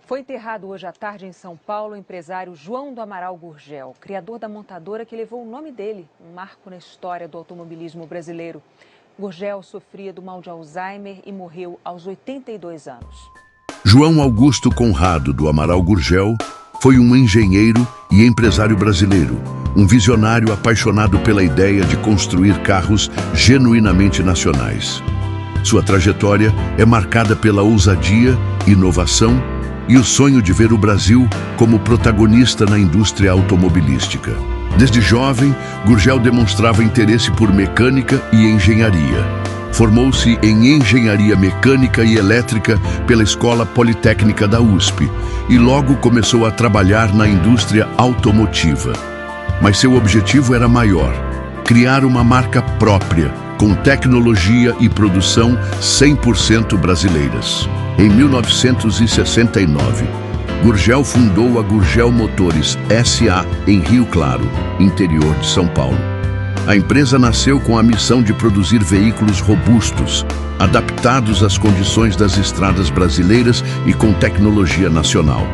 Foi enterrado hoje à tarde em São Paulo o empresário João do Amaral Gurgel, criador da montadora que levou o nome dele, um marco na história do automobilismo brasileiro. Gurgel sofria do mal de Alzheimer e morreu aos 82 anos. João Augusto Conrado do Amaral Gurgel foi um engenheiro e empresário brasileiro, um visionário apaixonado pela ideia de construir carros genuinamente nacionais. Sua trajetória é marcada pela ousadia, inovação e o sonho de ver o Brasil como protagonista na indústria automobilística. Desde jovem, Gurgel demonstrava interesse por mecânica e engenharia. Formou-se em engenharia mecânica e elétrica pela Escola Politécnica da USP e logo começou a trabalhar na indústria automotiva. Mas seu objetivo era maior: criar uma marca própria, com tecnologia e produção 100% brasileiras. Em 1969, Gurgel fundou a Gurgel Motores S.A. em Rio Claro, interior de São Paulo. A empresa nasceu com a missão de produzir veículos robustos, adaptados às condições das estradas brasileiras e com tecnologia nacional.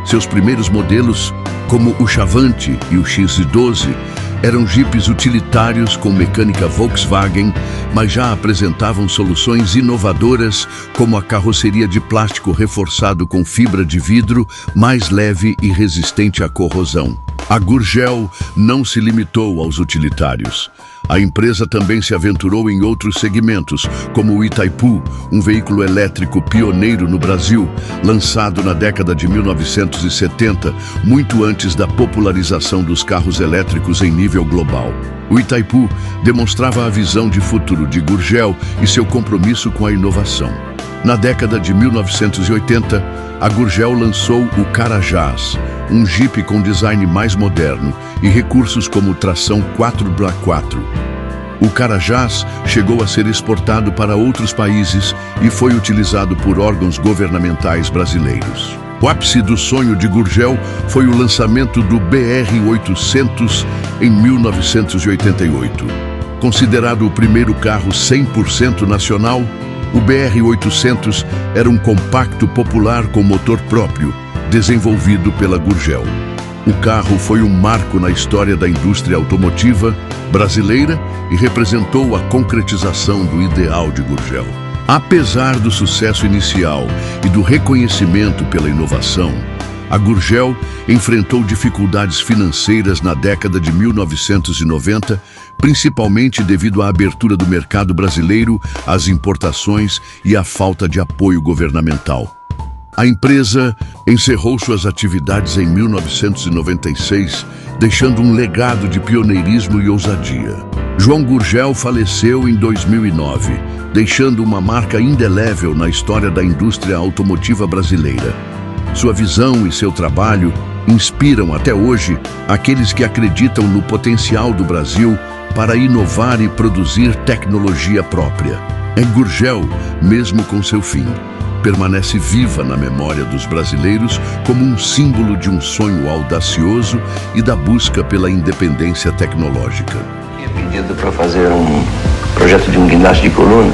Seus primeiros modelos, como o Chavante e o X12, eram jipes utilitários com mecânica Volkswagen, mas já apresentavam soluções inovadoras como a carroceria de plástico reforçado com fibra de vidro, mais leve e resistente à corrosão. A Gurgel não se limitou aos utilitários. A empresa também se aventurou em outros segmentos, como o Itaipu, um veículo elétrico pioneiro no Brasil, lançado na década de 1970, muito antes da popularização dos carros elétricos em nível global. O Itaipu demonstrava a visão de futuro de Gurgel e seu compromisso com a inovação. Na década de 1980, a Gurgel lançou o Carajás, um jipe com design mais moderno e recursos como tração 4x4. O Carajás chegou a ser exportado para outros países e foi utilizado por órgãos governamentais brasileiros. O ápice do sonho de Gurgel foi o lançamento do BR-800 em 1988. Considerado o primeiro carro 100% nacional, o BR-800 era um compacto popular com motor próprio, desenvolvido pela Gurgel. O carro foi um marco na história da indústria automotiva brasileira e representou a concretização do ideal de Gurgel. Apesar do sucesso inicial e do reconhecimento pela inovação, a Gurgel enfrentou dificuldades financeiras na década de 1990, principalmente devido à abertura do mercado brasileiro às importações e à falta de apoio governamental. A empresa encerrou suas atividades em 1996, deixando um legado de pioneirismo e ousadia. João Gurgel faleceu em 2009, deixando uma marca indelével na história da indústria automotiva brasileira. Sua visão e seu trabalho inspiram até hoje aqueles que acreditam no potencial do Brasil para inovar e produzir tecnologia própria. A Gurgel, mesmo com seu fim, permanece viva na memória dos brasileiros como um símbolo de um sonho audacioso e da busca pela independência tecnológica. Tinha pedido para fazer um projeto de um guindaste de coluna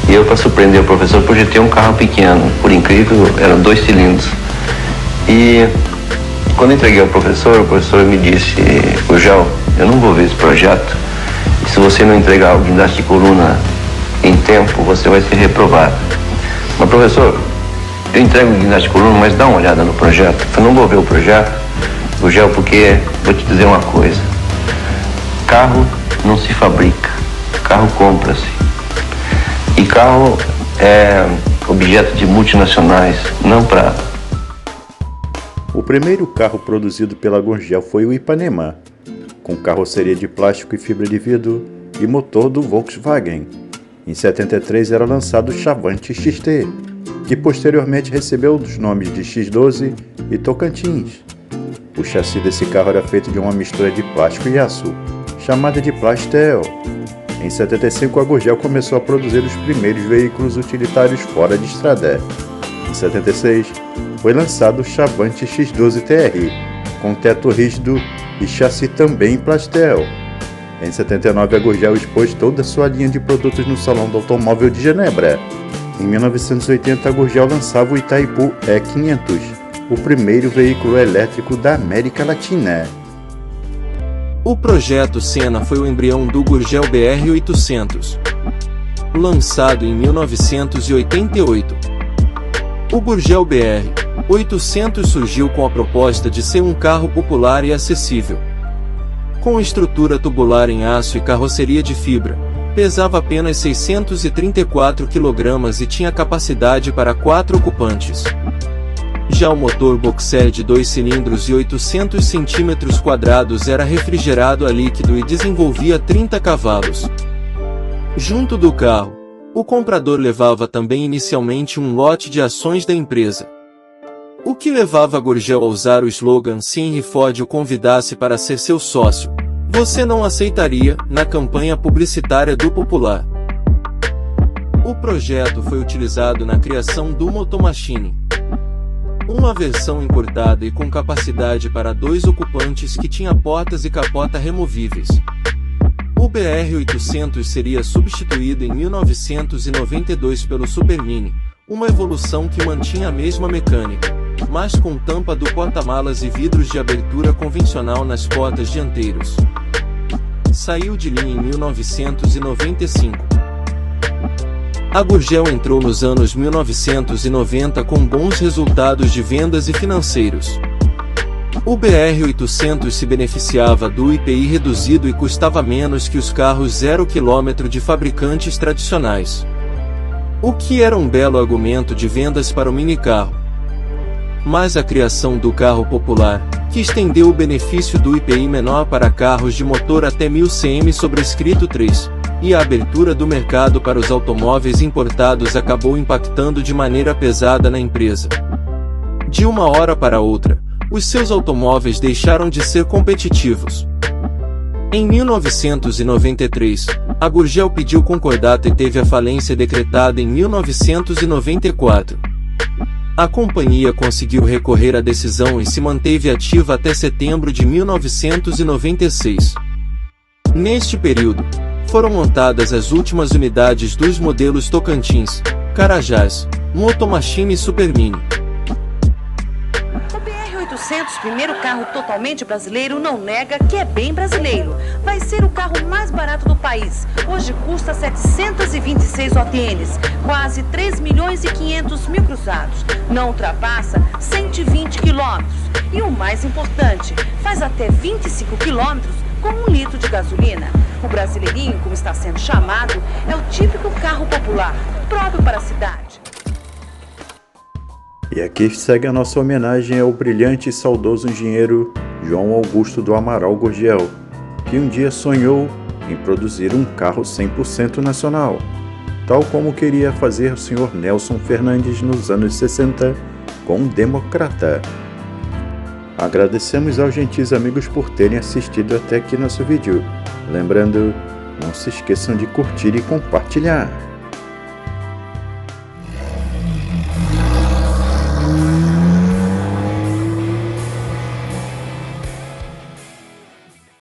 e eu, para surpreender o professor, projetei um carro pequeno, por incrível, eram 2 cilindros. E quando entreguei ao professor, o professor me disse: Gurgel, eu não vou ver esse projeto, e se você não entregar o guindaste de coluna em tempo, você vai ser reprovado. Mas, professor, eu entrego o guindaste de coluna, mas dá uma olhada no projeto. Eu não vou ver o projeto, Gurgel, porque vou te dizer uma coisa: carro não se fabrica, carro compra-se. E carro é objeto de multinacionais, não para... O primeiro carro produzido pela Gurgel foi o Ipanema, com carroceria de plástico e fibra de vidro e motor do Volkswagen. Em 73 era lançado o Chavante XT, que posteriormente recebeu os nomes de X12 e Tocantins. O chassi desse carro era feito de uma mistura de plástico e aço, chamada de Plastel. Em 75, a Gurgel começou a produzir os primeiros veículos utilitários fora de estrada. Em 76, foi lançado o Chavante X12 TR, com teto rígido e chassi também em Plastel. Em 79, a Gurgel expôs toda a sua linha de produtos no Salão do Automóvel de Genebra. Em 1980, a Gurgel lançava o Itaipu E500, o primeiro veículo elétrico da América Latina. O projeto Senna foi o embrião do Gurgel BR-800, lançado em 1988. O Gurgel BR-800 surgiu com a proposta de ser um carro popular e acessível. Com estrutura tubular em aço e carroceria de fibra, pesava apenas 634 kg e tinha capacidade para 4 ocupantes. Já o motor boxer de 2 cilindros e 800 cm² era refrigerado a líquido e desenvolvia 30 cavalos. Junto do carro, o comprador levava também inicialmente um lote de ações da empresa. O que levava a Gurgel a usar o slogan "Se Henry Ford o convidasse para ser seu sócio, você não aceitaria", na campanha publicitária do Popular. O projeto foi utilizado na criação do Motomachine, uma versão encurtada e com capacidade para 2 ocupantes que tinha portas e capota removíveis. O BR-800 seria substituído em 1992 pelo Supermini, uma evolução que mantinha a mesma mecânica, mas com tampa do porta-malas e vidros de abertura convencional nas portas dianteiros. Saiu de linha em 1995. A Gurgel entrou nos anos 1990 com bons resultados de vendas e financeiros. O BR-800 se beneficiava do IPI reduzido e custava menos que os carros 0 km de fabricantes tradicionais, o que era um belo argumento de vendas para o minicarro. Mas a criação do carro popular, que estendeu o benefício do IPI menor para carros de motor até 1000 cm sobrescrito 3, e a abertura do mercado para os automóveis importados acabou impactando de maneira pesada na empresa. De uma hora para outra, os seus automóveis deixaram de ser competitivos. Em 1993, a Gurgel pediu concordata e teve a falência decretada em 1994. A companhia conseguiu recorrer à decisão e se manteve ativa até setembro de 1996. Neste período, foram montadas as últimas unidades dos modelos Tocantins, Carajás, Motomachine e Supermini. O BR-800, primeiro carro totalmente brasileiro, não nega que é bem brasileiro. Vai ser o carro mais barato do país. Hoje custa 726 OTNs, quase 3.500.000 cruzados. Não ultrapassa 120 quilômetros. E o mais importante, faz até 25 quilômetros com 1 litro de gasolina. O brasileirinho, como está sendo chamado, é o típico carro popular, próprio para a cidade. E aqui segue a nossa homenagem ao brilhante e saudoso engenheiro João Augusto do Amaral Gurgel, que um dia sonhou em produzir um carro 100% nacional, tal como queria fazer o senhor Nelson Fernandes nos anos 60 com o Democrata. Agradecemos aos gentis amigos por terem assistido até aqui nosso vídeo. Lembrando, não se esqueçam de curtir e compartilhar.